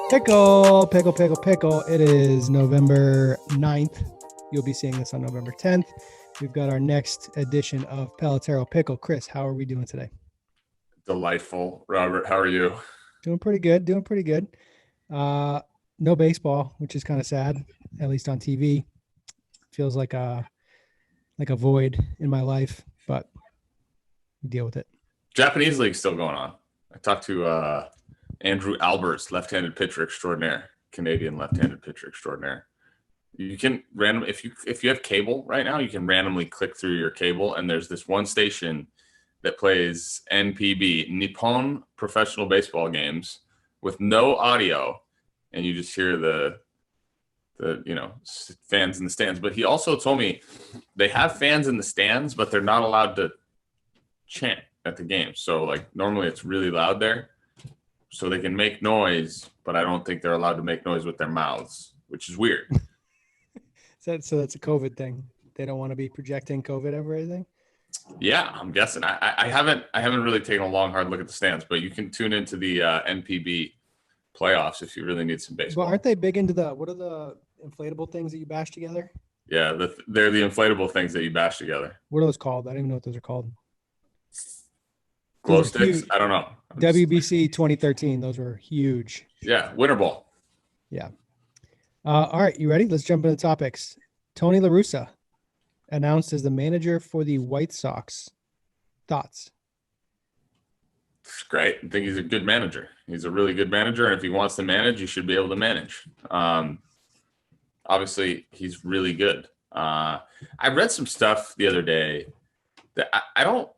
Pickle, pickle, pickle, pickle. It is November 9th. You'll be seeing this on November 10th. We've got our next edition of Pelotero Pickle. Chris, how are we doing today? Delightful. Robert, how are you? Doing pretty good. Doing pretty good. No baseball, which is kind of sad, at least on TV. Feels like a void in my life, but we deal with it. Japanese league's still going on. I talked to Andrew Alberts, left-handed pitcher extraordinaire, Canadian left-handed pitcher extraordinaire. You can if you have cable right now, you can randomly click through your cable, and there's this one station that plays NPB, Nippon Professional Baseball games, with no audio, and you just hear the fans in the stands. But he also told me they have fans in the stands, but they're not allowed to chant at the game. So like normally it's really loud there, so they can make noise, but I don't think they're allowed to make noise with their mouths, which is weird. So that's a COVID thing. They don't want to be projecting COVID over anything. Yeah, I'm guessing. I haven't really taken a long hard look at the stands, but you can tune into the NPB playoffs if you really need some baseball. Well, aren't they big into what are the inflatable things that you bash together? Yeah, they're the inflatable things that you bash together. What are those called? I don't even know what those are called. Glow sticks? I don't know. WBC 2013. Those were huge. Yeah, Winter Ball. Yeah. All right, you ready? Let's jump into topics. Tony LaRussa announced as the manager for the White Sox. Thoughts? It's great. I think he's a good manager. He's a really good manager, and if he wants to manage, he should be able to manage. Obviously, he's really good. I read some stuff the other day that I don't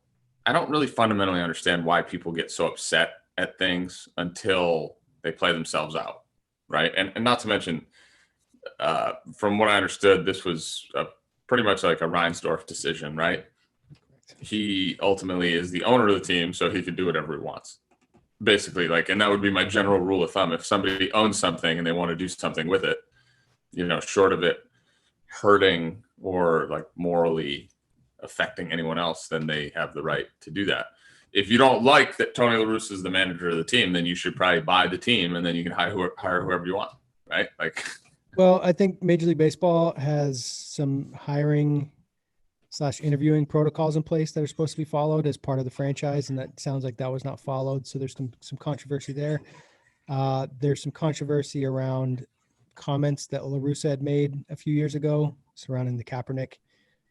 really fundamentally understand why people get so upset at things until they play themselves out, right? And not to mention, from what I understood, this was pretty much like a Reinsdorf decision, right? He ultimately is the owner of the team, so he can do whatever he wants. Basically, and that would be my general rule of thumb. If somebody owns something and they want to do something with it, short of it hurting or like morally affecting anyone else, then they have the right to do that. If you don't like that Tony LaRussa is the manager of the team, then you should probably buy the team and then you can hire whoever you want, right? Well, I think Major League Baseball has some hiring / interviewing protocols in place that are supposed to be followed as part of the franchise, and that sounds like that was not followed. So there's some controversy there. There's some controversy around comments that LaRussa had made a few years ago surrounding the Kaepernick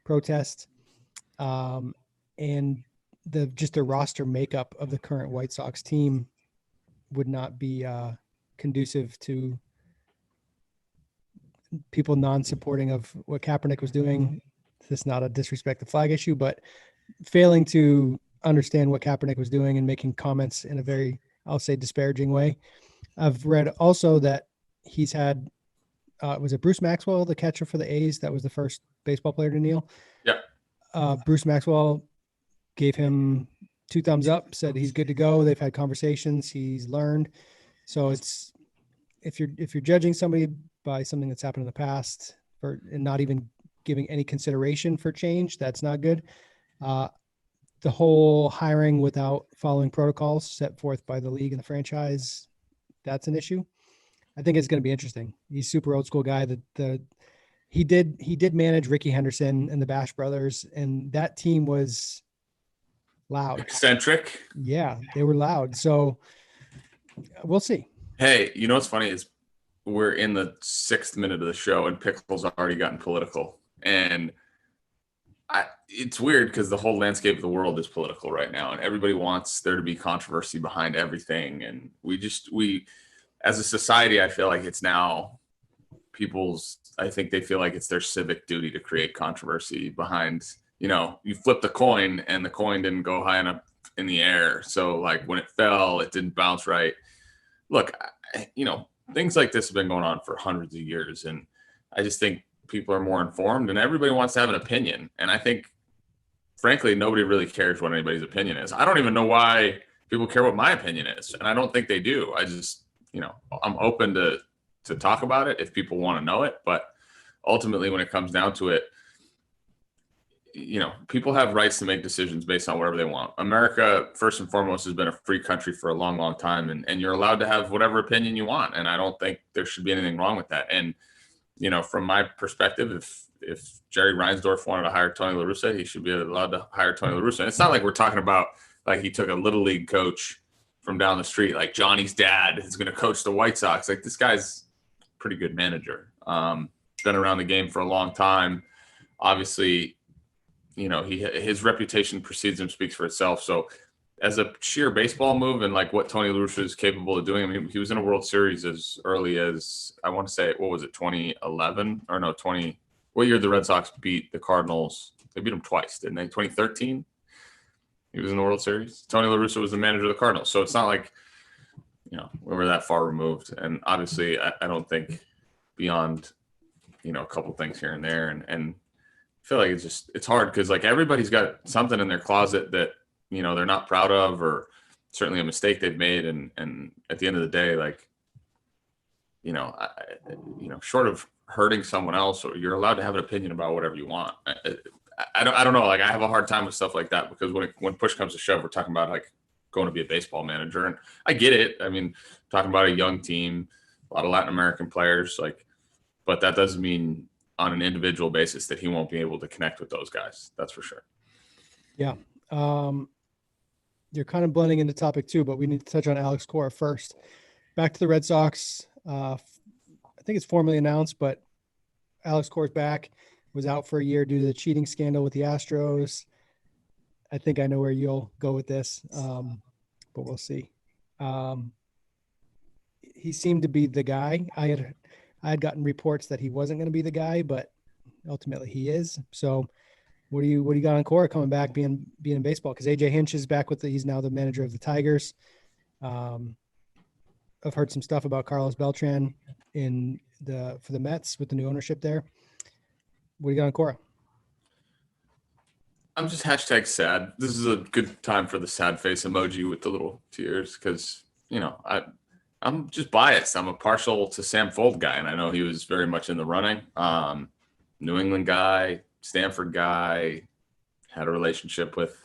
protest, and the roster makeup of the current White Sox team would not be conducive to people non-supporting of what Kaepernick was doing. This is not a disrespect the flag issue, but failing to understand what Kaepernick was doing and making comments in a very, I'll say, disparaging way. I've read also that he's had, was it Bruce Maxwell, the catcher for the A's? That was the first baseball player to kneel. Yeah. Bruce Maxwell gave him 2 thumbs up, said he's good to go. They've had conversations. He's learned. So it's, if you're judging somebody by something that's happened in the past and not even giving any consideration for change, that's not good. The whole hiring without following protocols set forth by the league and the franchise, that's an issue. I think it's going to be interesting. He's super old school guy. He did manage Ricky Henderson and the Bash Brothers, and that team was loud. Eccentric. Yeah, they were loud. So we'll see. Hey, what's funny is we're in the 6th minute of the show and Pickle's already gotten political. And it's weird because the whole landscape of the world is political right now, and everybody wants there to be controversy behind everything. And we as a society, I feel like it's now I think they feel like it's their civic duty to create controversy behind, you flipped a coin and the coin didn't go high enough in the air. So when it fell, it didn't bounce right. Look, things like this have been going on for hundreds of years. And I just think people are more informed and everybody wants to have an opinion. And I think, frankly, nobody really cares what anybody's opinion is. I don't even know why people care what my opinion is. And I don't think they do. I just, I'm open to talk about it if people want to know it. But ultimately, when it comes down to it, people have rights to make decisions based on whatever they want. America, first and foremost, has been a free country for a long, long time, and you're allowed to have whatever opinion you want. And I don't think there should be anything wrong with that. And, from my perspective, if Jerry Reinsdorf wanted to hire Tony LaRussa, he should be allowed to hire Tony LaRussa. And it's not like we're talking about like he took a little league coach from down the street, like Johnny's dad is going to coach the White Sox. Like, this guy's a pretty good manager. Been around the game for a long time. Obviously, his reputation precedes him, speaks for itself. So as a sheer baseball move and like what Tony LaRussa is capable of doing, I mean, he was in a World Series as early as, I want to say, what was it, 2011? Or no, what year did the Red Sox beat the Cardinals? They beat them twice, didn't they? 2013? He was in the World Series. Tony LaRussa was the manager of the Cardinals. So it's not like, we were that far removed. And obviously, I don't think beyond, a couple things here and there. And I feel like it's hard because like everybody's got something in their closet that, they're not proud of, or certainly a mistake they've made. And at the end of the day, like, short of hurting someone else, or you're allowed to have an opinion about whatever you want. I don't know. Like, I have a hard time with stuff like that because when push comes to shove, we're talking about like going to be a baseball manager, and I get it. I mean, talking about a young team, a lot of Latin American players, like, but that doesn't mean on an individual basis that he won't be able to connect with those guys. That's for sure. Yeah. You're kind of blending into topic two, but we need to touch on Alex Cora first. Back to the Red Sox. I think it's formally announced, but Alex Cora's back. Was out for a year due to the cheating scandal with the Astros. I think I know where you'll go with this, but we'll see. He seemed to be the guy. I had gotten reports that he wasn't going to be the guy, but ultimately he is. So what do you got on Cora coming back, being in baseball? Because AJ Hinch is back he's now the manager of the Tigers. I've heard some stuff about Carlos Beltran for the Mets with the new ownership there. What do you got on Cora? I'm just #sad. This is a good time for the sad face emoji with the little tears because, I'm just biased. I'm a partial to Sam Fold guy, and I know he was very much in the running. New England guy, Stanford guy, had a relationship with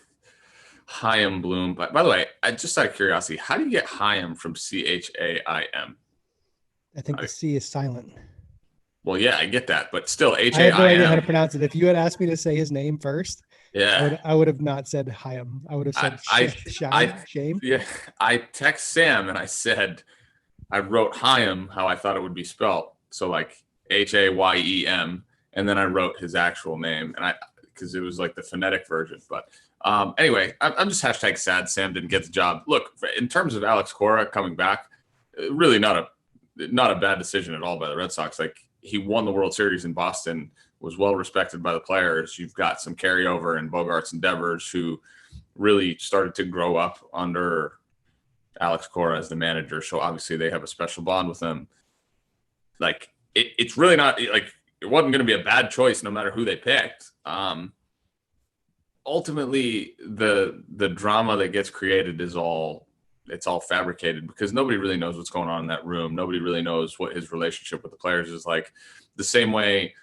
Chaim Bloom. But by the way, just out of curiosity, how do you get Chaim from Chaim? I think the C is silent. Well, yeah, I get that, but still, Haim. I have no idea how to pronounce it. If you had asked me to say his name first, yeah, I would have not said Chaim. I would have said Shame. Yeah, I text Sam and I wrote Chaim how I thought it would be spelled, so like Hayem, and then I wrote his actual name, and because it was like the phonetic version. But anyway, I'm just #sad. Sam didn't get the job. Look, in terms of Alex Cora coming back, really not a bad decision at all by the Red Sox. Like, he won the World Series in Boston, was well respected by the players. You've got some carryover in Bogarts and Devers who really started to grow up under Alex Cora as the manager. So obviously they have a special bond with him. Like, it's really not like it wasn't going to be a bad choice no matter who they picked. Ultimately, the drama that gets created is all fabricated because nobody really knows what's going on in that room. Nobody really knows what his relationship with the players is like. The same way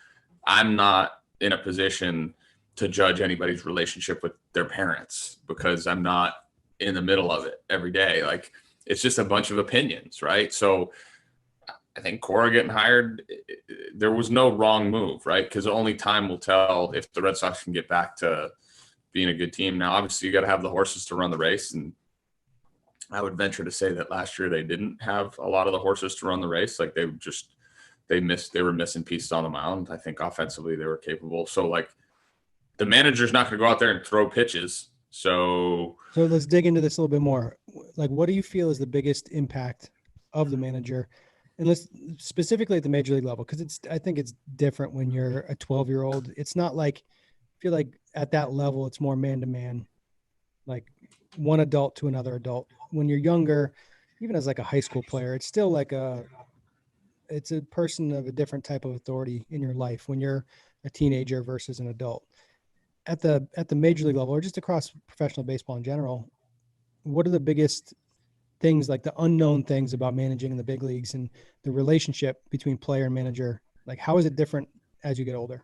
I'm not in a position to judge anybody's relationship with their parents because I'm not in the middle of it every day. Like, it's just a bunch of opinions, right? So I think Cora getting hired, there was no wrong move, right? Because only time will tell if the Red Sox can get back to being a good team. Now, obviously, you got to have the horses to run the race, and I would venture to say that last year they didn't have a lot of the horses to run the race. Like, they were missing pieces on the mound. I think offensively they were capable. So like, the manager's not going to go out there and throw pitches. So let's dig into this a little bit more. Like, what do you feel is the biggest impact of the manager? And let's specifically at the major league level, because I think it's different when you're a 12-year-old. It's not like, I feel like at that level, it's more man-to-man, like one adult to another adult. When you're younger, even as like a high school player, it's still like it's a person of a different type of authority in your life when you're a teenager versus an adult. At the major league level, or just across professional baseball in general, what are the biggest things, like the unknown things about managing in the big leagues and the relationship between player and manager? Like, how is it different as you get older?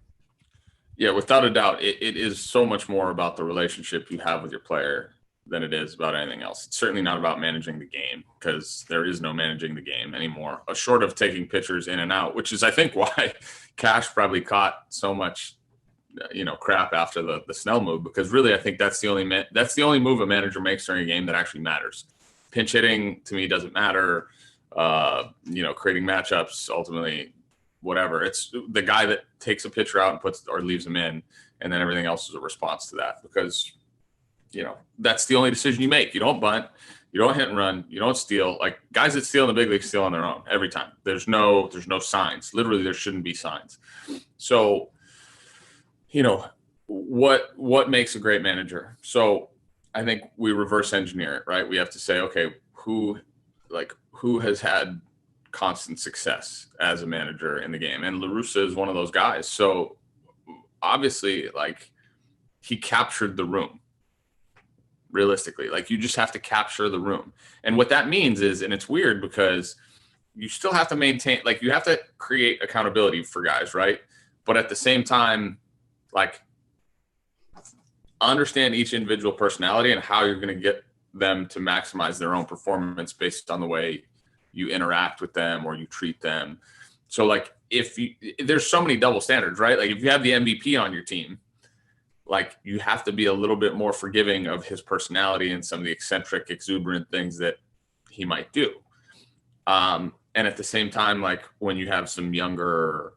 Yeah, without a doubt, it is so much more about the relationship you have with your player than it is about anything else. It's certainly not about managing the game, because there is no managing the game anymore, short of taking pitchers in and out, which is, I think, why Cash probably caught so much, crap after the Snell move, because really, I think that's the only move a manager makes during a game that actually matters. Pinch hitting to me doesn't matter. Creating matchups, ultimately, whatever. It's the guy that takes a pitcher out and puts or leaves him in, and then everything else is a response to that, because that's the only decision you make. You don't bunt, you don't hit and run, you don't steal. Like, guys that steal in the big league steal on their own every time. There's no signs. Literally, there shouldn't be signs. So, what makes a great manager? So I think we reverse engineer it, right? We have to say, okay, who has had constant success as a manager in the game? And LaRussa is one of those guys. So obviously, he captured the room. Realistically, you just have to capture the room. And what that means is, and it's weird because you still have to maintain, you have to create accountability for guys, right? But at the same time, understand each individual personality and how you're going to get them to maximize their own performance based on the way you interact with them or you treat them. So there's so many double standards, right? If you have the MVP on your team, you have to be a little bit more forgiving of his personality and some of the eccentric, exuberant things that he might do. And at the same time, when you have some younger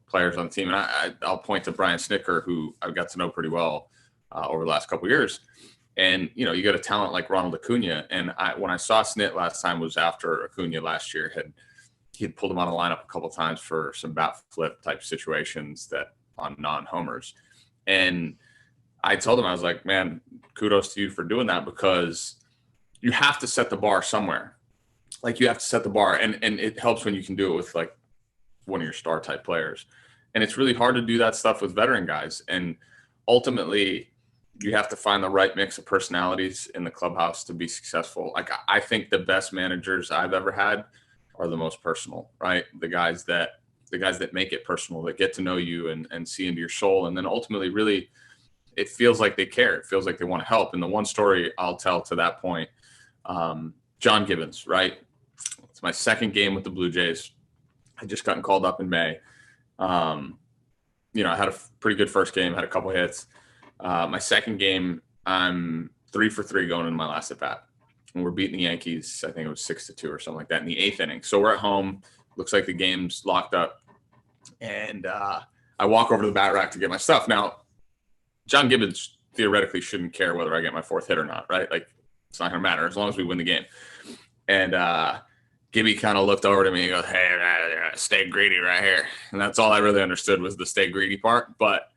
players on the team, and I'll point to Brian Snicker, who I've got to know pretty well over the last couple of years. And, you got a talent like Ronald Acuna. And when I saw Snit last time was after Acuna last year he had pulled him on the lineup a couple of times for some bat flip type situations that on non-homers. And I told him, I was like, man, kudos to you for doing that, because you have to set the bar somewhere. You have to set the bar, and it helps when you can do it with one of your star type players. And it's really hard to do that stuff with veteran guys. And ultimately, you have to find the right mix of personalities in the clubhouse to be successful. I think the best managers I've ever had are the most personal, right? The guys that make it personal, that get to know you and see into your soul. And then ultimately, really, it feels like they care. It feels like they want to help. And the one story I'll tell to that point, John Gibbons, right? It's my second game with the Blue Jays. I just gotten called up in May. I had a pretty good first game, had a couple hits. My second game, I'm 3 for 3 going into my last at bat, and we're beating the Yankees. I think it was 6-2 or something like that in the 8th inning. So we're at home. Looks like the game's locked up, and I walk over to the bat rack to get my stuff. Now, John Gibbons theoretically shouldn't care whether I get my 4th hit or not, right? It's not going to matter as long as we win the game. And Gibby kind of looked over to me and goes, "Hey, stay greedy right here." And that's all I really understood was the stay greedy part. But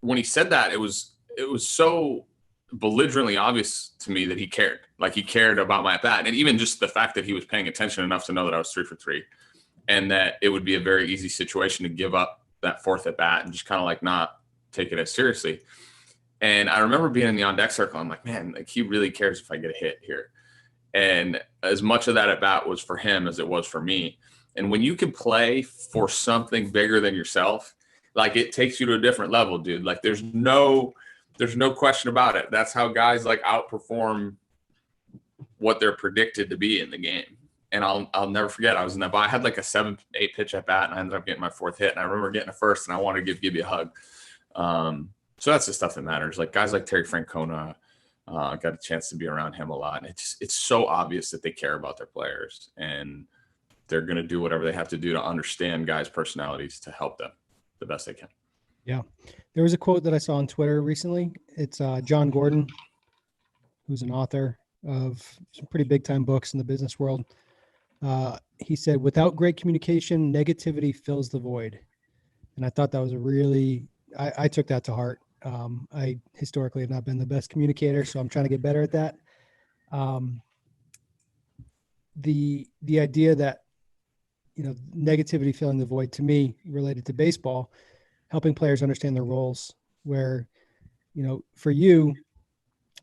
when he said that, it was so belligerently obvious to me that he cared. He cared about my at bat. And even just the fact that he was paying attention enough to know that I was 3 for 3 and that it would be a very easy situation to give up that 4th at bat and just kind of not take it as seriously. And I remember being in the on deck circle. I'm like, man, he really cares if I get a hit here. And as much of that at bat was for him as it was for me. And when you can play for something bigger than yourself, it takes you to a different level, dude. There's no question about it. That's how guys outperform what they're predicted to be in the game. And I'll never forget, I was in that, I had a 7-8 pitch at bat, and I ended up getting my 4th hit. And I remember getting a first, and I wanted to give Gibby a hug. So that's the stuff that matters. Guys like Terry Francona, got a chance to be around him a lot. And it's so obvious that they care about their players, and they're going to do whatever they have to do to understand guys' personalities to help them the best they can. Yeah. There was a quote that I saw on Twitter recently. It's John Gordon, who's an author of some pretty big time books in the business world. He said, "Without great communication, negativity fills the void." And I thought that was I took that to heart. I historically have not been the best communicator, so I'm trying to get better at that. The idea that, negativity filling the void, to me, related to baseball, helping players understand their roles, where, for you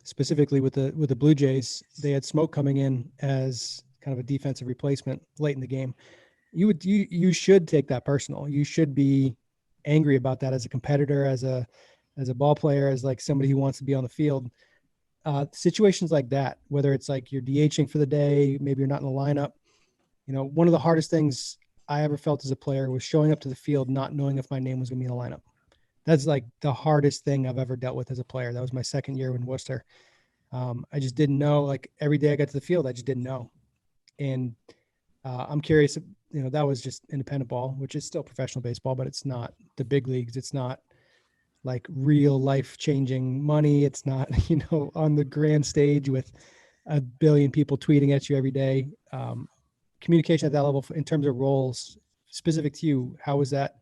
specifically with the Blue Jays, they had Smoke coming in as kind of a defensive replacement late in the game. You should take that personal. You should be angry about that as a competitor, as a ball player, as like somebody who wants to be on the field. Situations like that, whether it's like you're DHing for the day, maybe you're not in the lineup. One of the hardest things I ever felt as a player was showing up to the field not knowing if my name was going to be in the lineup. That's like the hardest thing I've ever dealt with as a player. That was my second year in Worcester. I just didn't know. Like every day I got to the field, I just didn't know. And I'm curious, that was just independent ball, which is still professional baseball, but it's not the big leagues. It's not like real life changing money. It's not, on the grand stage with a billion people tweeting at you every day. Communication at that level in terms of roles specific to you, how was that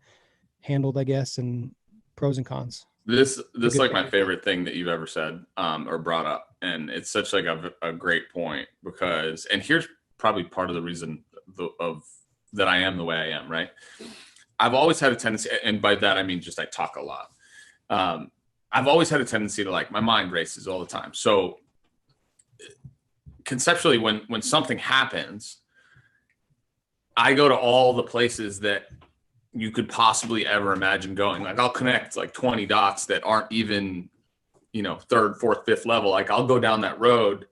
handled, I guess, and pros and cons? This is like my favorite thing that you've ever said or brought up. And it's such like a great point because, and here's probably part of the reason that I am the way I am, right? I've always had a tendency, and by that I mean just I talk a lot. I've always had a tendency to like my mind races all the time. So conceptually, when something happens, I go to all the places that you could possibly ever imagine going. Like I'll connect like 20 dots that aren't even, third, fourth, fifth level. Like I'll go down that road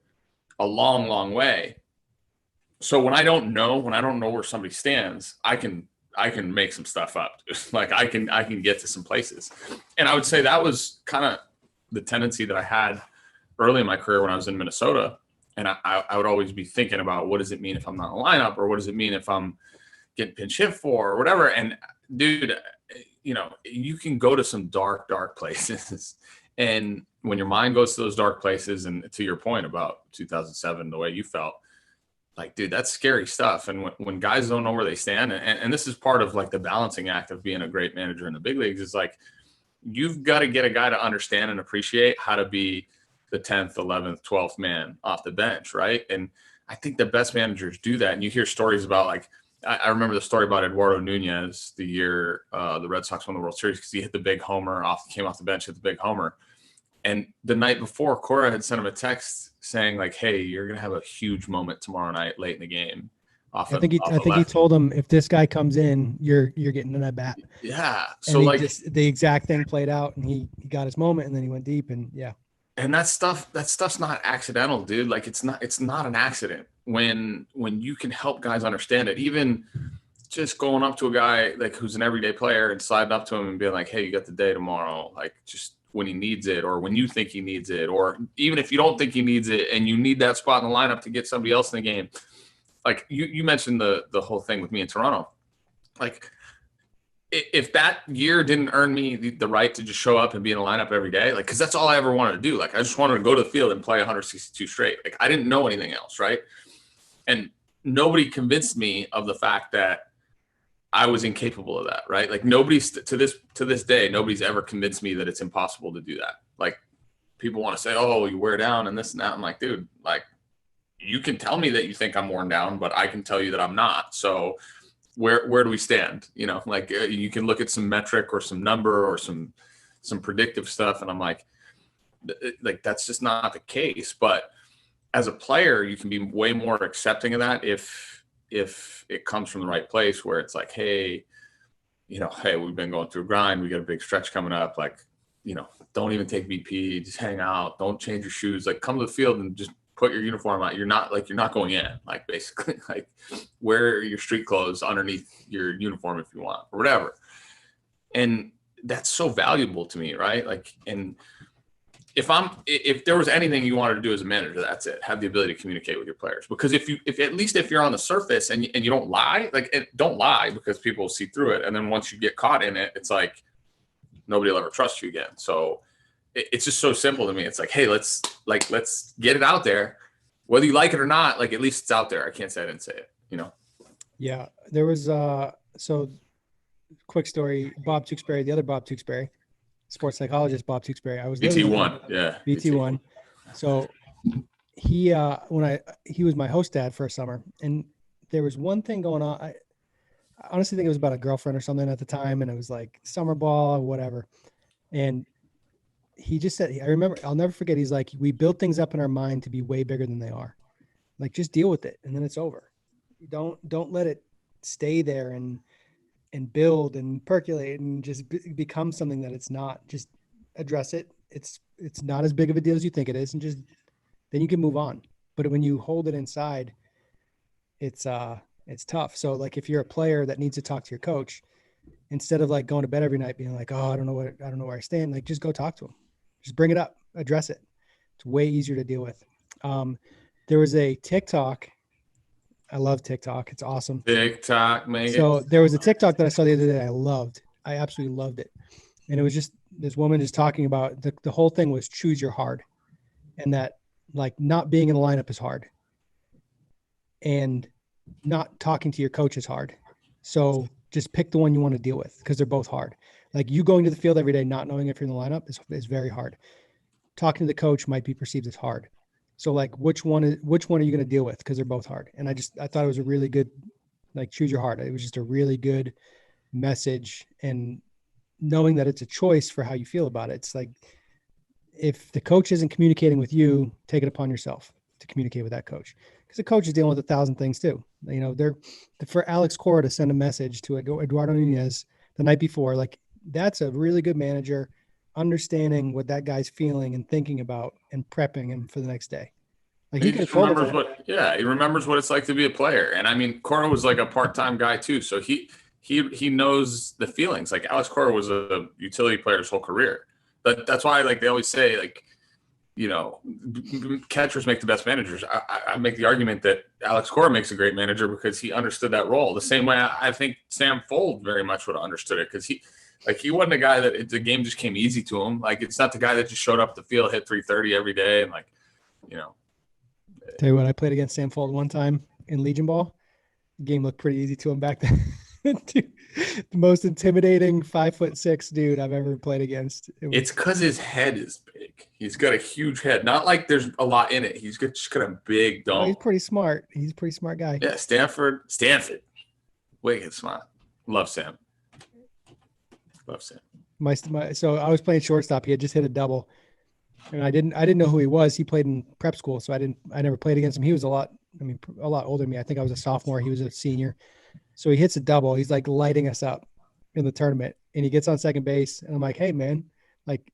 a long, long way. So when I don't know where somebody stands, I can make some stuff up. Like I can get to some places. And I would say that was kind of the tendency that I had early in my career when I was in Minnesota. And I would always be thinking about what does it mean if I'm not in the lineup, or what does it mean if I'm getting pinch hit for or whatever. And dude, you can go to some dark, dark places. And when your mind goes to those dark places, and to your point about 2007, the way you felt, like, dude, that's scary stuff. And when guys don't know where they stand, and this is part of like the balancing act of being a great manager in the big leagues, is like, you've got to get a guy to understand and appreciate how to be the 10th, 11th, 12th man off the bench. Right. And I think the best managers do that. And you hear stories about like, I remember the story about Eduardo Nunez the year the Red Sox won the World Series because he hit the big homer came off the bench, hit the big homer. And the night before, Cora had sent him a text saying like, hey, you're going to have a huge moment tomorrow night late in the game. I think he told him, if this guy comes in, you're getting an at bat. Yeah. So and the exact thing played out, and he got his moment, and then he went deep, and yeah. And that stuff's not accidental, dude. Like it's not an accident when you can help guys understand it. Even just going up to a guy like who's an everyday player and sliding up to him and being like, hey, you got the day tomorrow. Like just when he needs it, or when you think he needs it, or even if you don't think he needs it and you need that spot in the lineup to get somebody else in the game. Like you mentioned the whole thing with me in Toronto. Like if that year didn't earn me the right to just show up and be in a lineup every day, like, cause that's all I ever wanted to do. Like, I just wanted to go to the field and play 162 straight. Like I didn't know anything else. Right. And nobody convinced me of the fact that I was incapable of that. Right. Like nobody's to this day, nobody's ever convinced me that it's impossible to do that. Like people want to say, oh, you wear down and this and that. I'm like, dude, like you can tell me that you think I'm worn down, but I can tell you that I'm not. So where do we stand? Like you can look at some metric or some number or some predictive stuff. And I'm like that's just not the case. But as a player, you can be way more accepting of that if it comes from the right place, where it's like, hey, hey, we've been going through a grind. We got a big stretch coming up. Like, don't even take BP, just hang out. Don't change your shoes. Like come to the field and just put your uniform on. You're not going in, like basically like wear your street clothes underneath your uniform if you want, or whatever. And that's so valuable to me. Right. Like, and if there was anything you wanted to do as a manager, that's it. Have the ability to communicate with your players, because if at least if you're on the surface and you don't lie, don't lie, because people will see through it. And then once you get caught in it, it's like, nobody will ever trust you again. So it's just so simple to me. It's like, hey, let's get it out there, whether you like it or not. Like at least it's out there. I can't say I didn't say it. Yeah, there was so quick story. Bob Tewksbary, the other Bob Tewksbary, sports psychologist Bob Tewksbary. I was BT1, yeah, BT1. So he he was my host dad for a summer, and there was one thing going on. I honestly think it was about a girlfriend or something at the time, and it was like summer ball or whatever, and he just said, I remember, I'll never forget. He's like, we build things up in our mind to be way bigger than they are. Like, just deal with it. And then it's over. Don't let it stay there. And and build and percolate and just become something that it's not. Just address it. It's not as big of a deal as you think it is, and just then you can move on. But when you hold it inside, it's tough. So like if you're a player that needs to talk to your coach, instead of like going to bed every night being like, oh, I don't know where I stand, like just go talk to him. Just bring it up, address it. It's way easier to deal with. There was a TikTok. I love TikTok. It's awesome. TikTok, man. So there was a TikTok that I saw the other day. I loved. I absolutely loved it. And it was just this woman just talking about the whole thing was choose your hard, and that like not being in the lineup is hard, and not talking to your coach is hard. So just pick the one you want to deal with because they're both hard. Like you going to the field every day, not knowing if you're in the lineup is very hard. Talking to the coach might be perceived as hard. So like which one are you going to deal with? Because they're both hard. And I thought it was a really good, like choose your heart. It was just a really good message, and knowing that it's a choice for how you feel about it. It's like, if the coach isn't communicating with you, take it upon yourself to communicate with that coach, because the coach is dealing with 1,000 things too. You know, for Alex Cora to send a message to Eduardo Nunez the night before, like that's a really good manager, understanding what that guy's feeling and thinking about and prepping him for the next day. Like he just remembers he remembers what it's like to be a player. And I mean, Cora was like a part-time guy too. So he knows the feelings. Like Alex Cora was a utility player his whole career. But that's why, like they always say, like, you know, catchers make the best managers. I make the argument that Alex Cora makes a great manager because he understood that role. The same way I think Sam Fuld very much would have understood it, because he wasn't a guy that the game just came easy to him. Like it's not the guy that just showed up at the field, hit 330 every day, and like, you know. Tell you what, I played against Sam Fuld one time in Legion Ball. The game looked pretty easy to him back then. Dude, the most intimidating 5'6" dude I've ever played against. It's because his head is big. He's got a huge head. Not like there's a lot in it. He's just got a big dome. Oh, he's pretty smart. He's a pretty smart guy. Yeah, Stanford. Wicked smart. Love Sam. So I was playing shortstop. He had just hit a double, and I didn't know who he was. He played in prep school, so I never played against him. He was a lot older than me. I think I was a sophomore. He was a senior. So he hits a double. He's like lighting us up in the tournament, and he gets on second base. And I'm like, hey man, like,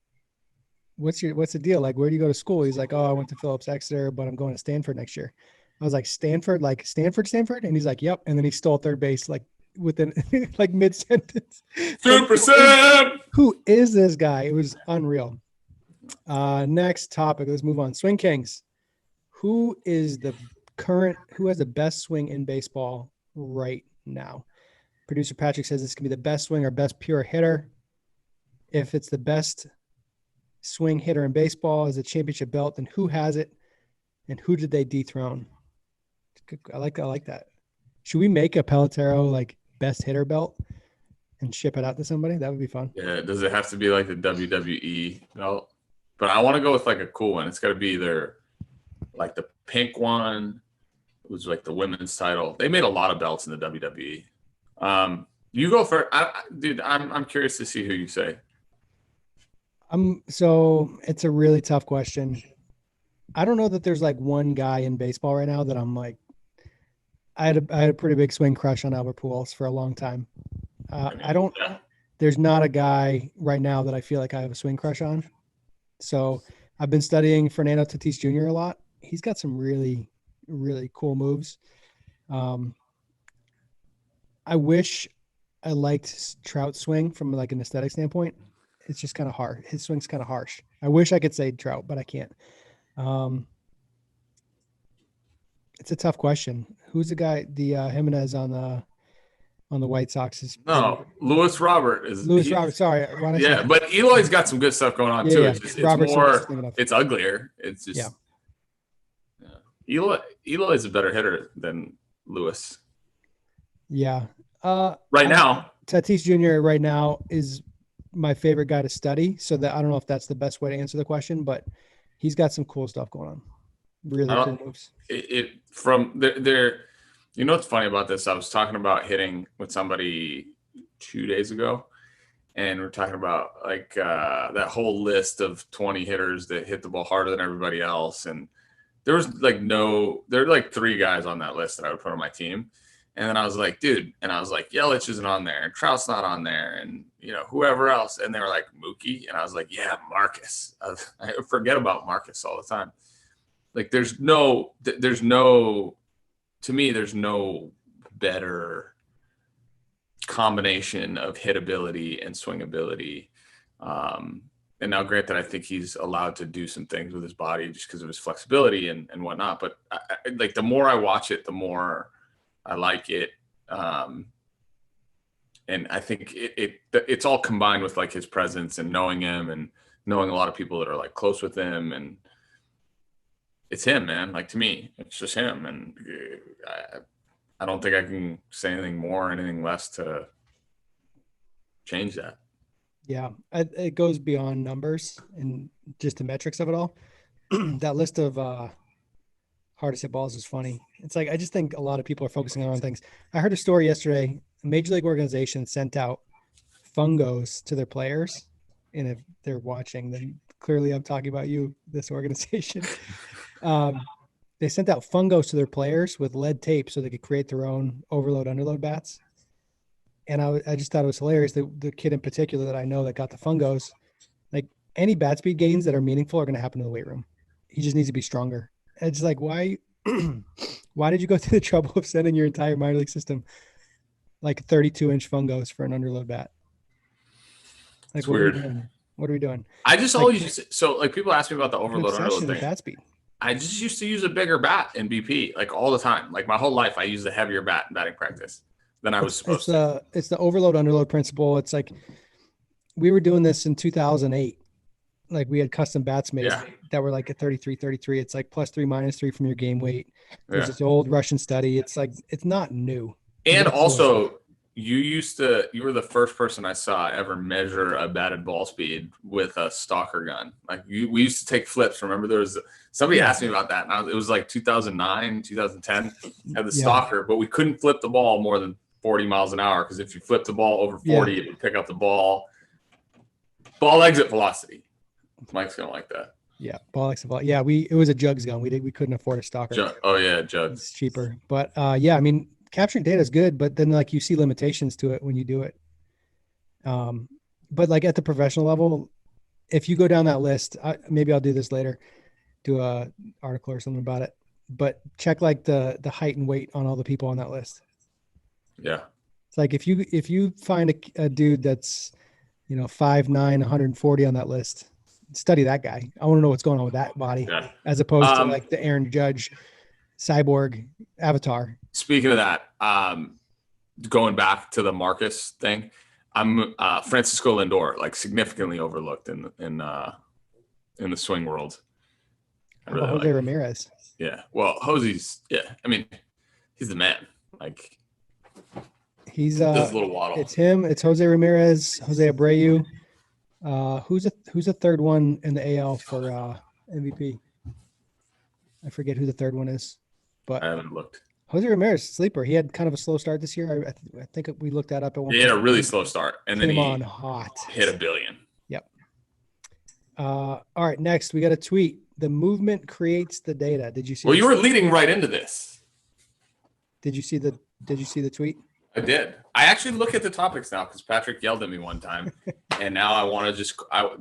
what's the deal? Like, where do you go to school? He's like, oh, I went to Phillips Exeter, but I'm going to Stanford next year. I was like, Stanford? Like Stanford? And he's like, yep. And then he stole third base, like within like mid sentence. Super Sam. Who is this guy? It was unreal. Next topic. Let's move on. Swing Kings. Who has the best swing in baseball right now? Producer Patrick says this can be the best swing or best pure hitter. If it's the best swing hitter in baseball as a championship belt, then who has it, and who did they dethrone? I like that. Should we make a Pelotero like best hitter belt and ship it out to somebody? That would be fun. Yeah. Does it have to be like the WWE belt? But I want to go with like a cool one. It's got to be either like the pink one. It was like the women's title. They made a lot of belts in the WWE. You go for dude. I'm curious to see who you say. So it's a really tough question. I don't know that there's like one guy in baseball right now that I'm like. I had a pretty big swing crush on Albert Pujols for a long time. There's not a guy right now that I feel like I have a swing crush on. So I've been studying Fernando Tatis Jr. a lot. He's got some really, really cool moves. I wish I liked Trout's swing from like an aesthetic standpoint. It's just kind of hard. His swing's kind of harsh. I wish I could say Trout, but I can't. It's a tough question. Who's the guy? The Jimenez on the White Sox is Lewis Robert is Lewis Robert. Sorry, but Eloy's got some good stuff going on too. Yeah. It's uglier. It's just Eloy is a better hitter than Lewis. Yeah. Right now, Tatis Jr. right now is my favorite guy to study. So that I don't know if that's the best way to answer the question, but he's got some cool stuff going on. Really cool moves. You know what's funny about this? I was talking about hitting with somebody 2 days ago, and we're talking about like that whole list of 20 hitters that hit the ball harder than everybody else. And there were like 3 guys on that list that I would put on my team. And then I was like, dude, and I was like, Yelich isn't on there, and Trout's not on there, and whoever else. And they were like, Mookie, and I was like, yeah, Marcus. I forget about Marcus all the time. Like, there's no, to me, there's no better combination of hitability and swingability. And now, granted, I think he's allowed to do some things with his body just because of his flexibility and whatnot. But like, the more I watch it, the more I like it. And I think it's all combined with like his presence and knowing him and knowing a lot of people that are like close with him, and it's him, man. Like, to me, it's just him. And I don't think I can say anything more or anything less to change that. Yeah, it goes beyond numbers and just the metrics of it all. That list of hardest hit balls is funny. It's like, I just think a lot of people are focusing on things. I heard a story yesterday. A major league organization sent out fungos to their players, and if they're watching, then clearly I'm talking about you, this organization. They sent out fungos to their players with lead tape so they could create their own overload underload bats. And I just thought it was hilarious. The kid in particular that I know that got the fungos, like, any bat speed gains that are meaningful are going to happen in the weight room. He just needs to be stronger. And it's like, why did you go through the trouble of sending your entire minor league system like 32-inch fungos for an underload bat? Like, it's weird. What are we doing? I just always like, people ask me about the overload underload thing. Bat speed. I just used to use a bigger bat in BP, like, all the time. Like, my whole life, I used a heavier bat in batting practice than I was supposed to. It's the overload underload principle. It's like, we were doing this in 2008. Like, we had custom bats made that were like a 33. It's like +3 -3 from your game weight. There's this old Russian study. It's like, it's not new. And also, you were the first person I saw ever measure a batted ball speed with a stalker gun. Like, we used to take flips. Remember, there was somebody asked me about that. And it was like 2009, 2010, had the stalker, but we couldn't flip the ball more than 40 miles an hour. Because if you flip the ball over 40, it would pick up the ball exit velocity. Mike's gonna like that. Yeah, ball exit velocity. Yeah, it was a jugs gun. We couldn't afford a stalker. Jugs. It's cheaper. But I mean, capturing data is good, but then, like, you see limitations to it when you do it. But like, at the professional level, if you go down that list, maybe I'll do this later, do a article or something about it, but check like the height and weight on all the people on that list. Yeah. It's like, if you find a dude that's, 5'9", 140 on that list, study that guy. I want to know what's going on with that body, as opposed to like the Aaron Judge cyborg avatar. Speaking of that, going back to the Marcus thing, I'm Francisco Lindor, like, significantly overlooked in the swing world. Really Jose Ramirez. Yeah. Well, Jose's, I mean, he's the man. Like, he's this little waddle. It's him. It's Jose Ramirez, Jose Abreu. Who's a third one in the AL for MVP? I forget who the third one is, but I haven't looked. Jose Ramirez, sleeper. He had kind of a slow start this year. I think we looked that up at one point. He had a really slow start, and then he hot. hit a billion. Yep. All right, next we got a tweet. The movement creates the data. Did you see? Well, you were leading right into this. Did you see the tweet? I did. I actually look at the topics now because Patrick yelled at me one time, and now I want to all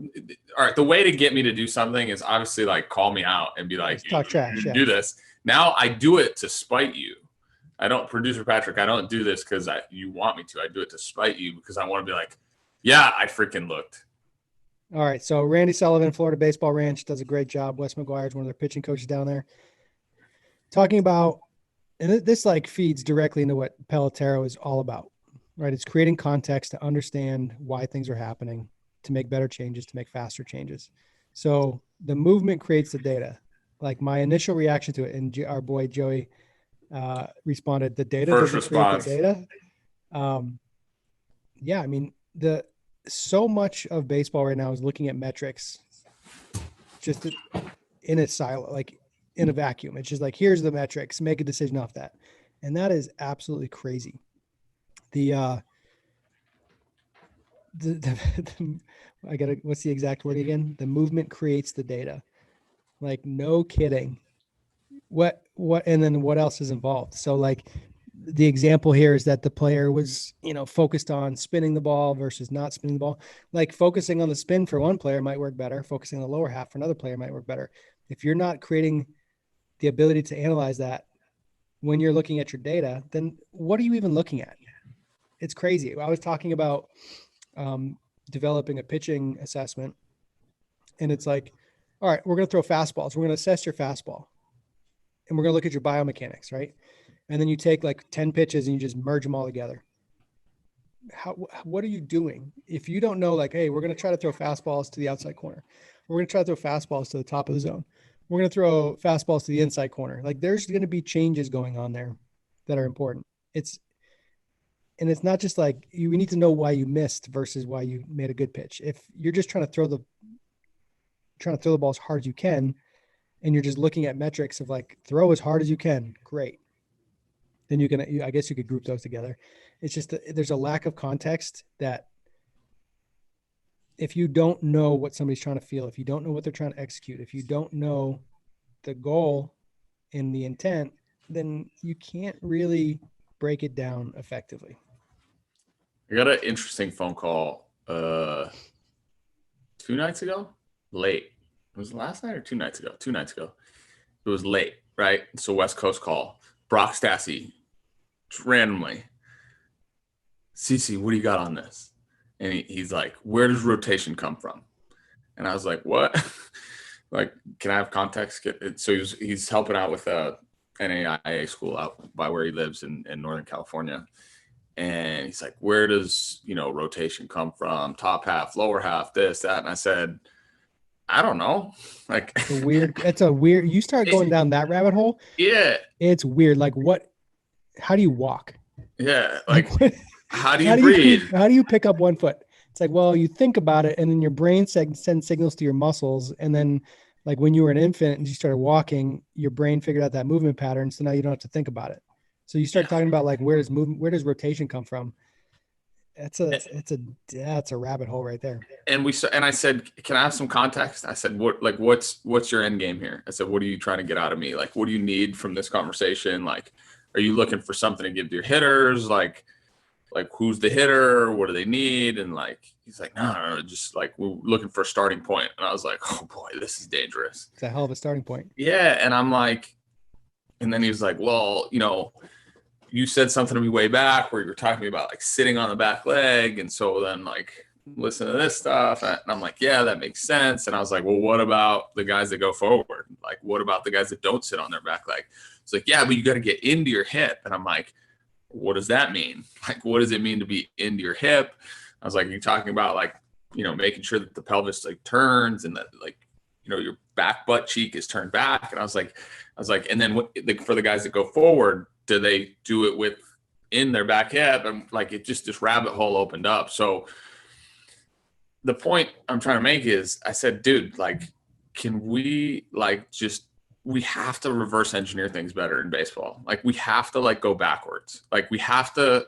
right. The way to get me to do something is obviously like call me out and be like, talk trash. Do this. Now I do it to spite you. I don't, producer Patrick. I don't do this because you want me to. I do it to spite you because I want to be like, yeah, I freaking looked. All right. So Randy Sullivan, Florida Baseball Ranch, does a great job. Wes McGuire is one of their pitching coaches down there, talking about. And this like feeds directly into what Pelotero is all about, right? It's creating context to understand why things are happening, to make better changes, to make faster changes. So the movement creates the data. Like, my initial reaction to it, and our boy Joey responded, the data doesn't create the data. I mean, so much of baseball right now is looking at metrics just in a silo, like in a vacuum. It's just like, here's the metrics, make a decision off that. And that is absolutely crazy. What's the exact word again? The movement creates the data. Like, no kidding. What, and then what else is involved? So like, the example here is that the player was, focused on spinning the ball versus not spinning the ball. Like focusing on the spin for one player might work better. Focusing on the lower half for another player might work better. If you're not creating the ability to analyze that when you're looking at your data, then what are you even looking at? It's crazy. I was talking about developing a pitching assessment, and it's like, all right, we're going to throw fastballs. We're going to assess your fastball, and we're going to look at your biomechanics, right? And then you take like 10 pitches and you just merge them all together. What are you doing? If you don't know, like, hey, we're going to try to throw fastballs to the outside corner. We're going to try to throw fastballs to the top of the zone. We're going to throw fastballs to the inside corner. Like there's going to be changes going on there that are important. It's not just like we need to know why you missed versus why you made a good pitch. If you're just trying to throw the ball as hard as you can, and you're just looking at metrics of like throw as hard as you can, great. Then I guess you could group those together. It's just there's a lack of context that if you don't know what somebody's trying to feel, if you don't know what they're trying to execute, if you don't know the goal and the intent, then you can't really break it down effectively. I got an interesting phone call 2 nights ago, late. It was last night or 2 nights ago? 2 nights ago. It was late, right? It's a West Coast call. Brock Stassi, just randomly. CC, what do you got on this? And he's like, where does rotation come from? And I was like, what? Like, can I have context? So he's helping out with a NAIA school out by where he lives in Northern California. And he's like, where does, rotation come from? Top half, lower half, this, that. And I said, I don't know. Like, it's a weird, you start going down that rabbit hole. Yeah. It's weird. Like how do you walk? Yeah. Like how do you breathe? How do you pick up 1 foot? It's like, well, you think about it and then your brain sends signals to your muscles. And then like when you were an infant and you started walking, your brain figured out that movement pattern. So now you don't have to think about it. So you start talking about like, where does rotation come from? That's a rabbit hole right there. And I said, can I have some context? I said, what's your end game here? I said, what are you trying to get out of me? Like, what do you need from this conversation? Like, are you looking for something to give to your hitters? Like who's the hitter? What do they need? And like, he's like, no, just like, we're looking for a starting point. And I was like, oh boy, this is dangerous. It's a hell of a starting point. Yeah. And I'm like, and then he was like, well, you said something to me way back where you were talking about like sitting on the back leg. And so then like, listen to this stuff. And I'm like, yeah, that makes sense. And I was like, well, what about the guys that go forward? Like, what about the guys that don't sit on their back leg? It's like, yeah, but you got to get into your hip. And I'm like, what does that mean? Like, what does it mean to be into your hip? I was like, you're talking about like, making sure that the pelvis like turns and that like, your back butt cheek is turned back. And I was like, and then for the guys that go forward, do they do it with in their back hip? And like, this rabbit hole opened up. So the point I'm trying to make is I said, dude, like, can we like we have to reverse engineer things better in baseball. Like we have to like go backwards. Like we have to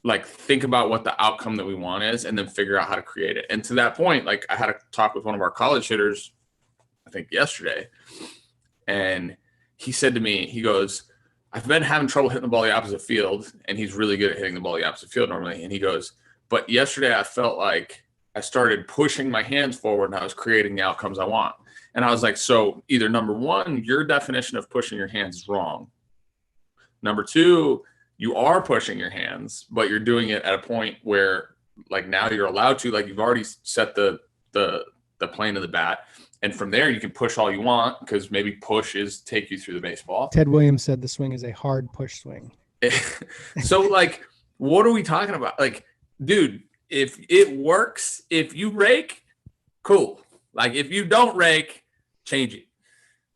like think about what the outcome that we want is and then figure out how to create it. And to that point, like I had a talk with one of our college hitters, I think yesterday, and he said to me, he goes, I've been having trouble hitting the ball the opposite field, and he's really good at hitting the ball the opposite field normally. And he goes, but yesterday I felt like I started pushing my hands forward and I was creating the outcomes I want. And I was like, so either number one, your definition of pushing your hands is wrong. Number two, you are pushing your hands, but you're doing it at a point where like now you're allowed to, like you've already set the plane of the bat. And from there, you can push all you want because maybe push is take you through the baseball. Ted Williams said the swing is a hard push swing. So like, what are we talking about? Like, dude, if it works, if you rake, cool. Like if you don't rake, change it.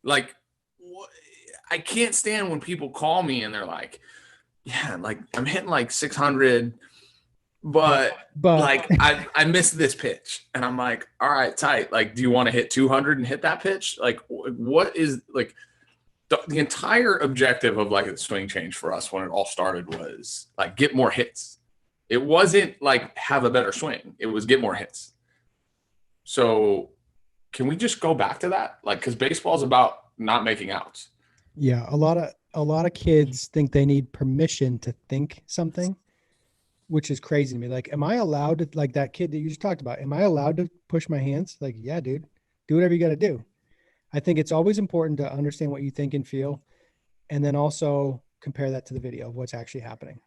Like I can't stand when people call me and they're like, yeah, like I'm hitting like 600, but like I missed this pitch. And I'm like, all right, tight. Like, do you want to hit 200 and hit that pitch? Like what is like the entire objective of like the swing change for us when it all started was like get more hits. It wasn't like have a better swing. It was get more hits. So can we just go back to that? Like, because baseball is about not making outs. Yeah, a lot of a lot of kids think they need permission to think something, which is crazy to me. Like, am I allowed to, like that kid that you just talked about, am I allowed to push my hands? Like, yeah, dude, do whatever you got to do. I think it's always important to understand what you think and feel, and then also compare that to the video of what's actually happening.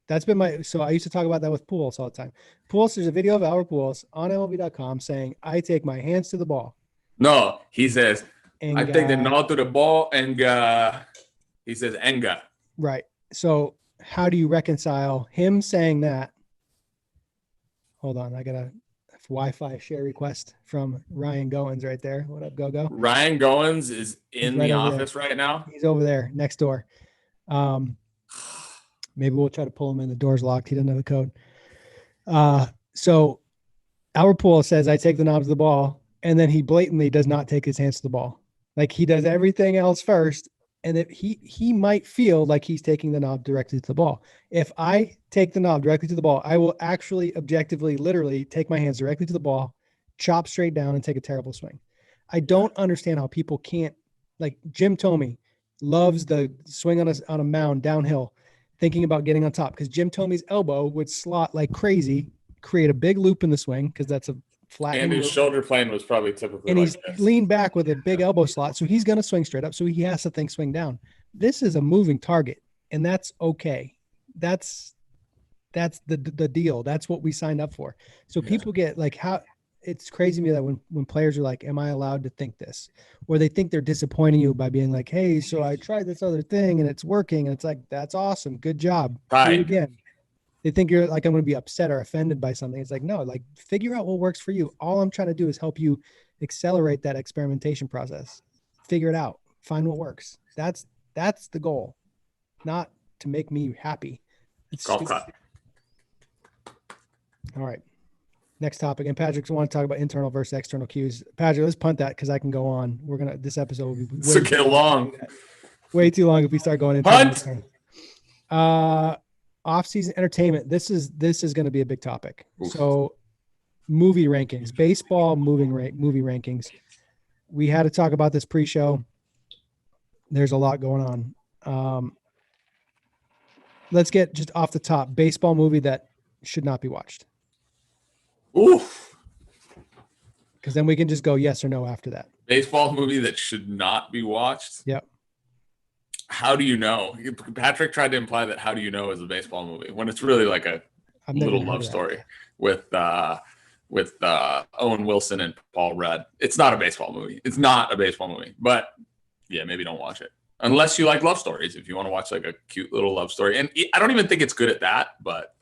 That's been so I used to talk about that with Pools all the time. Pools, there's a video of Albert Pools on MLB.com saying, I take my hands to the ball. No, he says, And I take the nod to the ball and he says, Enga. Right. So how do you reconcile him saying that? Hold on. I got a Wi-Fi share request from Ryan Goins right there. What up, Go? Ryan Goins is in the office right now. He's over there next door. Maybe we'll try to pull him in. The door's locked. He doesn't have a code. So Albert Pujols says, I take the knob to the ball. And then he blatantly does not take his hands to the ball. Like, he does everything else first. And if he might feel like he's taking the knob directly to the ball. If I take the knob directly to the ball, I will actually objectively, literally take my hands directly to the ball, chop straight down, and take a terrible swing. I don't understand how people can't, like Jim Thome loves the swing on a mound downhill, thinking about getting on top, because Jim Thome's elbow would slot like crazy, create a big loop in the swing, because that's a flat. And his shoulder plane was probably typically and like he's this. Leaned back with a big elbow slot, so he's going to swing straight up, so he has to think swing down. This is a moving target, and that's okay. That's the deal. That's what we signed up for. So people get like, how it's crazy to me that when players are like, am I allowed to think this? Or they think they're disappointing you by being like, hey, so I tried this other thing and it's working. And it's like, that's awesome. Good job. Do it again. They think you're like, I'm going to be upset or offended by something. It's like, no, like, figure out what works for you. All I'm trying to do is help you accelerate that experimentation process. Figure it out. Find what works. That's the goal, not to make me happy. Golf clap. All right. Next topic. And Patrick, I want to talk about internal versus external cues. Patrick, let's punt that because I can go on. This episode will be way too long if we start going into off-season entertainment. This is going to be a big topic. Oof. So movie rankings, baseball movie rankings. We had to talk about this pre-show. There's a lot going on. Let's get just off the top. Baseball movie that should not be watched. Oof. Because then we can just go yes or no after that. Baseball movie that should not be watched? Yep. How do you know? Patrick tried to imply that How Do You Know is a baseball movie when it's really like a little love story with Owen Wilson and Paul Rudd. It's not a baseball movie. It's not a baseball movie. But yeah, maybe don't watch it. Unless you like love stories. If you want to watch like a cute little love story. And I don't even think it's good at that, but.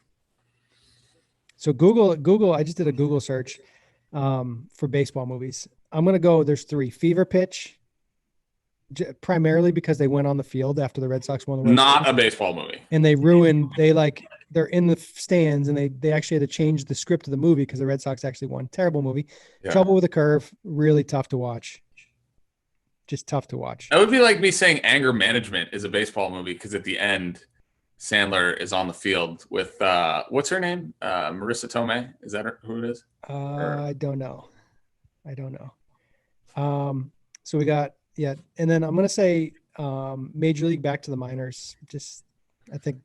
So Google, I just did a Google search for baseball movies. I'm going to go, there's 3. Fever Pitch, primarily because they went on the field after the Red Sox won the World Not Series. A baseball movie. And they're in the stands and they actually had to change the script of the movie because the Red Sox actually won. Terrible movie. Yeah. Trouble with a Curve, really tough to watch. Just tough to watch. That would be like me saying Anger Management is a baseball movie because at the end, Sandler is on the field with what's her name? Marissa Tomei. Is that who it is? I don't know. So we got and then I'm gonna say Major League Back to the Minors. Just I think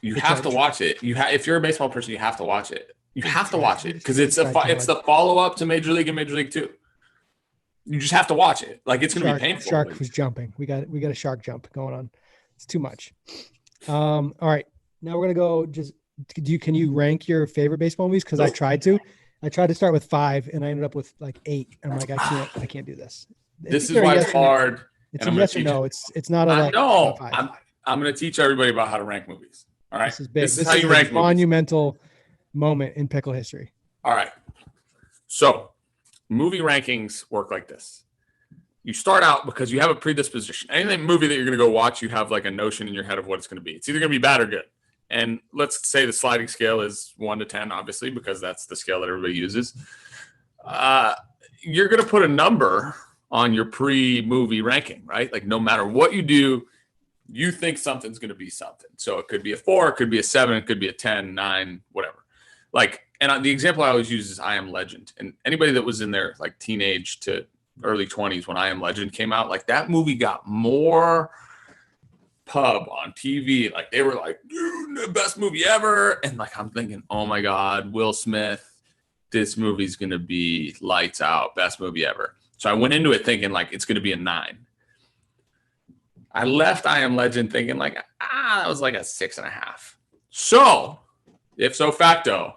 you have to watch it. If you're a baseball person, you have to watch it. You have to watch it because it's the follow up to Major League and Major League 2. You just have to watch it. Like it's gonna be painful. Shark was jumping. We got a shark jump going on. It's too much. All right, now we're gonna go. Can you rank your favorite baseball movies? Because I tried to start with 5 and I ended up with like 8. I'm like, I can't do this. This is why it's hard. It's a yes or no. It's not a like. No, I'm gonna teach everybody about how to rank movies. All right, this is big. This is how you rank movies. Monumental moment in Pickle history. All right, so movie rankings work like this. You start out because you have a predisposition. Any movie that you're going to go watch, you have like a notion in your head of what it's going to be. It's either going to be bad or good. And let's say the sliding scale is 1 to 10, obviously, because that's the scale that everybody uses. You're going to put a number on your pre-movie ranking, right? Like no matter what you do, you think something's going to be something. So it could be a 4, it could be a 7, it could be a 10, 9, whatever. Like, and the example I always use is I Am Legend. And anybody that was in their like teenage to early 20s when I Am Legend came out, like that movie got more pub on TV. Like they were like, dude, the best movie ever. And like I'm thinking, oh my God, Will Smith, this movie's gonna be lights out, best movie ever. So I went into it thinking like it's gonna be a 9. I left I Am Legend thinking like, that was like a 6.5. So, if so facto,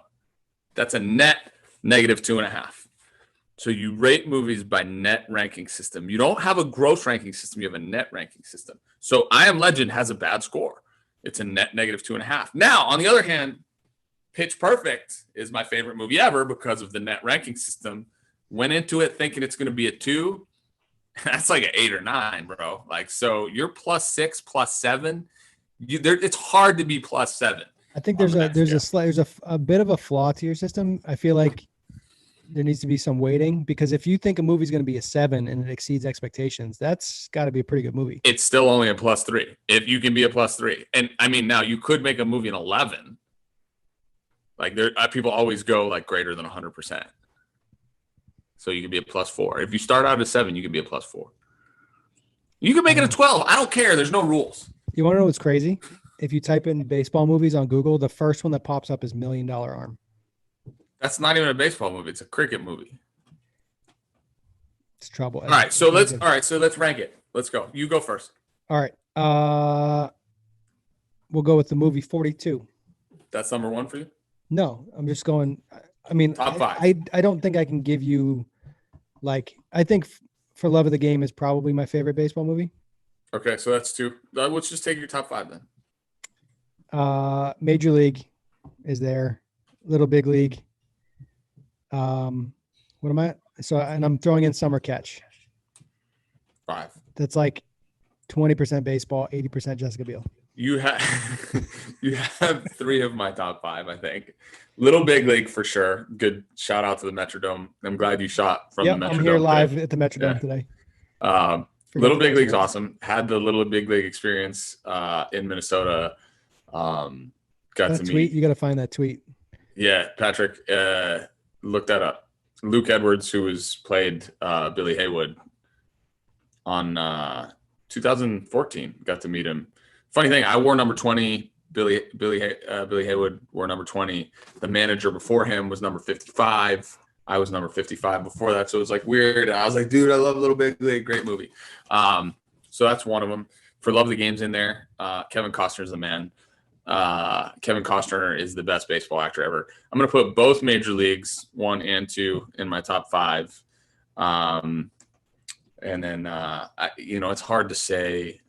that's a net -2.5. So you rate movies by net ranking system. You don't have a gross ranking system. You have a net ranking system. So I Am Legend has a bad score. It's a net -2.5. Now, on the other hand, Pitch Perfect is my favorite movie ever because of the net ranking system. Went into it thinking it's going to be a 2. That's like an 8 or 9, bro. Like, so you're +6, +7. It's hard to be +7. I think there's a bit of a flaw to your system. I feel like there needs to be some weighting, because if you think a movie's going to be a 7 and it exceeds expectations, that's got to be a pretty good movie. It's still only a +3 if you can be a +3. And I mean, now you could make a movie an 11. Like people always go like greater than 100%. So you can be a +4. If you start out at 7, you can be a +4. You can make it a 12. I don't care. There's no rules. You want to know what's crazy? If you type in baseball movies on Google, the first one that pops up is $1 Million Arm. That's not even a baseball movie. It's a cricket movie. It's trouble. All right. So let's rank it. Let's go. You go first. All right. We'll go with the movie 42. That's number 1 for you? No, I'm just going. I mean, top 5. I don't think I can give you like, I think For Love of the Game is probably my favorite baseball movie. Okay. So that's 2. Let's just take your top 5 then. Major League is there. Little Big League. What am I? So, and I'm throwing in Summer Catch. 5. That's like 20% baseball, 80% Jessica Biel. You have 3 of my top 5, I think. Little Big League for sure. Good shout out to the Metrodome. I'm glad you shot from the Metrodome. I'm here live at the Metrodome today. Little Big League's awesome. Had the Little Big League experience in Minnesota. Got to meet. You got to find that tweet. Yeah, Patrick, look that up. Luke Edwards, who was played Billy Haywood on 2014, got to meet him. Funny thing, I wore number 20. Billy Haywood wore number 20. The manager before him was number 55. I was number 55 before that, so it was like weird. I was like, dude, I love Little Big League. Great movie. So that's one of them. For Love of the Game's in there. Kevin Costner's the man. Kevin Costner is the best baseball actor ever. I'm going to put both major leagues 1 and 2 in my top 5. And then, it's hard to say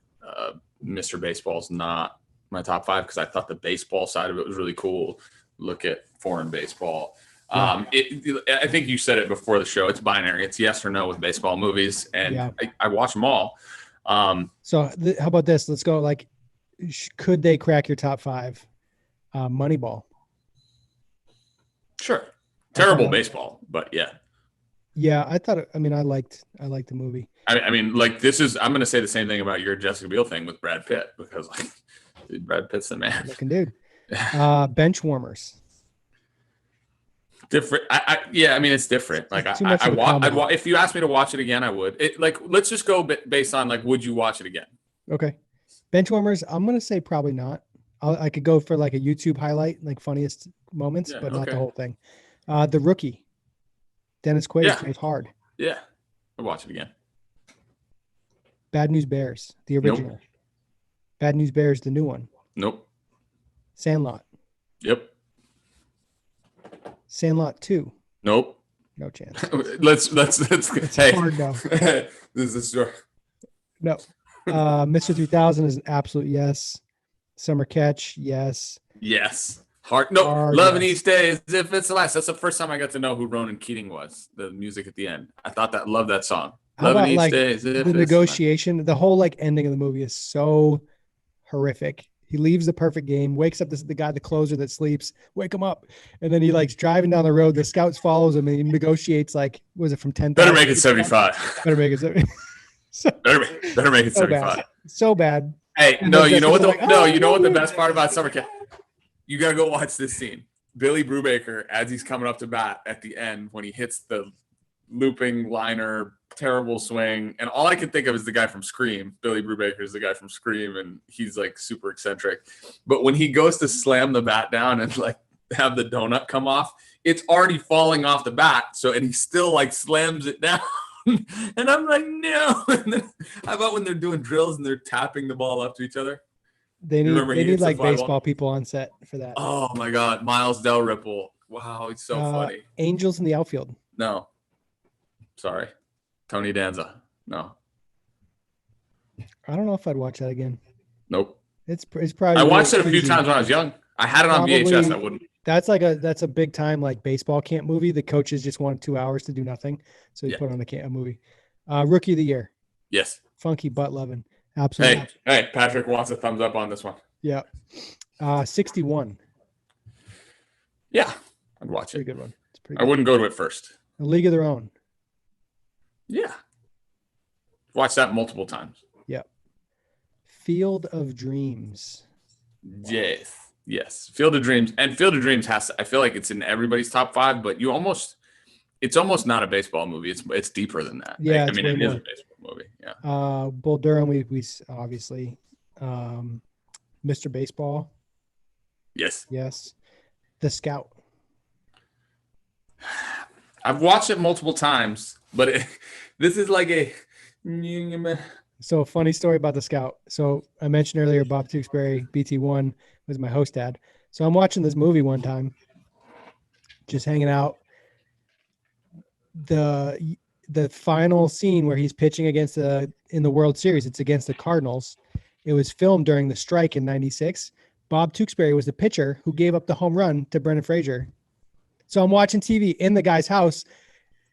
Mr. Baseball's not my top 5 because I thought the baseball side of it was really cool. Look at foreign baseball. I think you said it before the show. It's binary. It's yes or no with baseball movies. And I watch them all. So how about this? Let's go like, could they crack your top 5? Moneyball. Sure. Terrible baseball, but yeah. Yeah, I liked the movie. I mean, like I'm going to say the same thing about your Jessica Biel thing with Brad Pitt because like Brad Pitt's the man. Looking dude. Bench Warmers. Different. It's different. Like I if you asked me to watch it again, I would. Let's just go based on like, would you watch it again? Okay. Benchwarmers, I'm going to say probably not. I could go for like a YouTube highlight, like funniest moments, but not the whole thing. The Rookie, Dennis Quaid plays hard. Yeah. I'll watch it again. Bad News Bears, the original. Nope. Bad News Bears, the new one. Nope. Sandlot. Yep. Sandlot 2. Nope. No chance. let's hey. Hard no. This is the story. No. Mr. 3000 is an absolute yes. Summer Catch, yes. Yes. Hard. No. Loving each day as if it's the last. That's the first time I got to know who Ronan Keating was. The music at the end. I love that song. Loving each day as if the negotiation. The whole like ending of the movie is so horrific. He leaves the perfect game, wakes up the closer that sleeps, wake him up. And then he likes driving down the road. The scouts follows him and he negotiates like, was it from 10? Better make it 75. Better make it 75. better make it 75. So bad. Hey, no, you know what the best part about Summer Camp? You got to go watch this scene. Billy Brubaker, as he's coming up to bat at the end, when he hits the looping liner, terrible swing. And all I can think of is the guy from Scream. Billy Brubaker is the guy from Scream, and he's like super eccentric. But when he goes to slam the bat down and like have the donut come off, it's already falling off the bat. So, and he still like slams it down. And I'm like, no. And then, how about when they're doing drills and they're tapping the ball up to each other? They need like baseball people on set for that. Oh my God. Miles Dalrymple. Wow. He's so funny. Angels in the outfield. No. Sorry. Tony Danza. No. I don't know if I'd watch that again. Nope. It's probably. I watched it a few times when I was young. I had it on VHS. I wouldn't. That's a big time like baseball camp movie. The coaches just wanted 2 hours to do nothing, so they put on a movie. Rookie of the year. Yes. Funky butt loving. Absolutely. Hey, Patrick wants a thumbs up on this one. Yeah. 61. Yeah, I'd watch it. Pretty good one. It's pretty. I wouldn't go to it first. A League of Their Own. Yeah. Watch that multiple times. Yeah. Field of Dreams. Yes. Field of Dreams. And Field of Dreams I feel like it's in everybody's top 5, but it's almost not a baseball movie. It's deeper than that. Yeah. Right? I mean, it is a baseball movie. Yeah. Bull Durham, we obviously, Mr. Baseball. Yes. The Scout. I've watched it multiple times, but this is like a. So a funny story about The Scout. So I mentioned earlier, Bob Tewksbary, BT1 was my host dad. So I'm watching this movie one time, just hanging out. The final scene where he's pitching against in the World Series, it's against the Cardinals. It was filmed during the strike in '96. Bob Tewksbary was the pitcher who gave up the home run to Brendan Fraser. So I'm watching TV in the guy's house,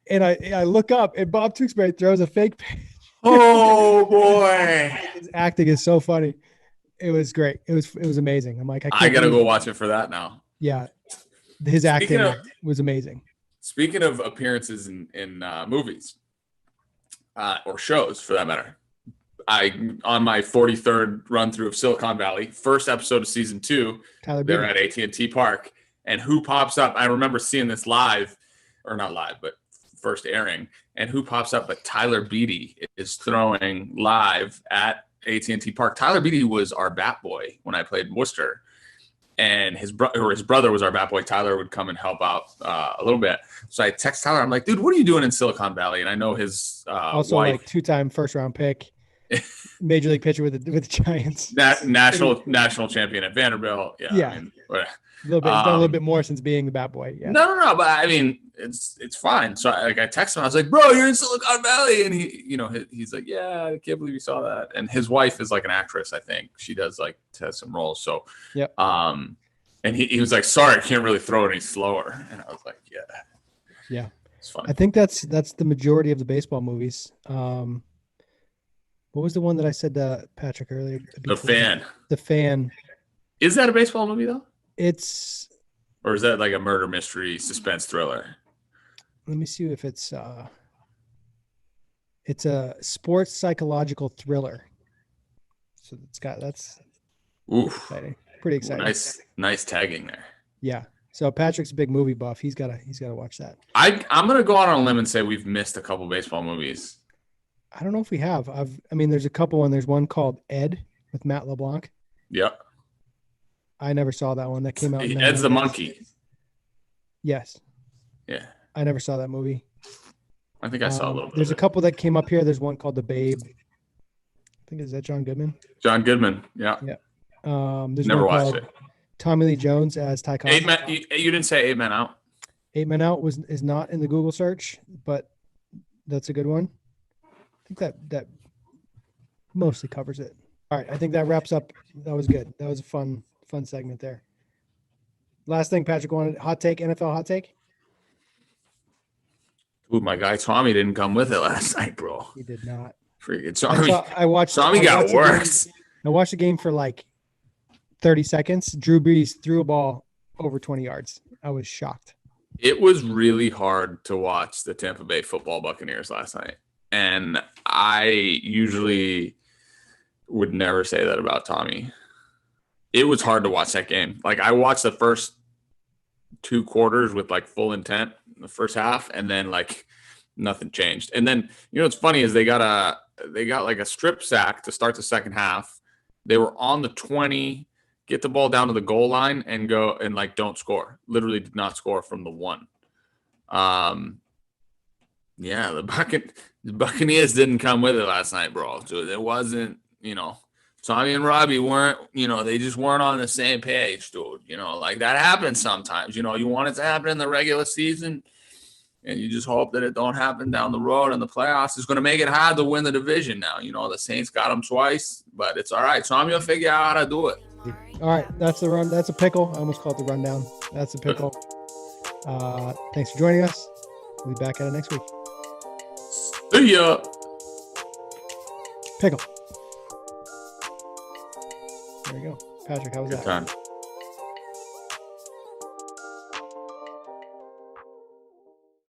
and I look up, and Bob Tewksbary throws a fake pitch. Oh boy! His acting is so funny. It was great. It was amazing. I'm like, I gotta go watch it for that now. Yeah, his acting was amazing. Speaking of appearances in movies or shows, for that matter, on my 43rd run through of Silicon Valley, first episode of season 2, they're at AT&T Park, and who pops up? I remember seeing this live, or not live, but first airing, and who pops up? But Tyler Beatty is throwing live at AT&T Park. Tyler Beatty was our bat boy when I played Worcester, and his brother was our bat boy. Tyler would come and help out a little bit. So I text Tyler. I'm like, dude, what are you doing in Silicon Valley? And I know his also wife, like 2-time first-round pick, major league pitcher with the Giants, national champion at Vanderbilt. Yeah. I mean, a little bit more since being the bat boy. Yeah. No. But I mean, it's fine. So I texted him. I was like, bro, you're in Silicon Valley. And he's like, yeah, I can't believe you saw that. And his wife is like an actress. I think she has some roles. So, and he was like, sorry, I can't really throw it any slower. And I was like, yeah, it's fun. I think that's the majority of the baseball movies. What was the one that I said to Patrick earlier? The Fan. Is that a baseball movie though? Or is that like a murder mystery suspense thriller? Let me see if it's a sports psychological thriller. So that's exciting. Pretty exciting. Nice tagging there. Yeah. So Patrick's a big movie buff. He's gotta watch that. I'm gonna go out on a limb and say we've missed a couple baseball movies. I don't know if we have. There's a couple, and there's one called Ed with Matt LeBlanc. Yep. I never saw that one. That came out. Ed's the monkey. Yes. Yeah. I never saw that movie. I think I saw a little bit. There's a couple that came up here. There's one called The Babe. I think is that John Goodman. John Goodman. Yeah. Yeah. There's never one watched called it. Tommy Lee Jones as Ty Cobb. You didn't say 8 Men Out. 8 Men Out is not in the Google search, but that's a good one. I think that mostly covers it. All right, I think that wraps up. That was good. That was a fun segment there. Last thing Patrick wanted, NFL hot take. Ooh, my guy Tommy didn't come with it last night, bro. He did not. Freaking Tommy. Tommy got worked. I watched the game for like 30 seconds. Drew Brees threw a ball over 20 yards. I was shocked. It was really hard to watch the Tampa Bay Football Buccaneers last night. And I usually would never say that about Tommy. It was hard to watch that game. Like, I watched the first 2 quarters with like full intent in the first half. And then like nothing changed. And then, what's funny is they got like a strip sack to start the second half. They were on the 20, get the ball down to the goal line and go and like don't score. Literally did not score from the 1. Yeah, the Buccaneers didn't come with it last night, bro. So it wasn't, Tommy and Robbie weren't, they just weren't on the same page, dude. Like that happens sometimes. You want it to happen in the regular season, and you just hope that it don't happen down the road in the playoffs. It's going to make it hard to win the division now. The Saints got them twice, but it's all right. Tommy will figure out how to do it. All right, that's the run. That's a pickle. I almost called it the rundown. That's a pickle. Thanks for joining us. We'll be back at it next week. See ya. Pickle. There you go. Patrick, how was Good that? time.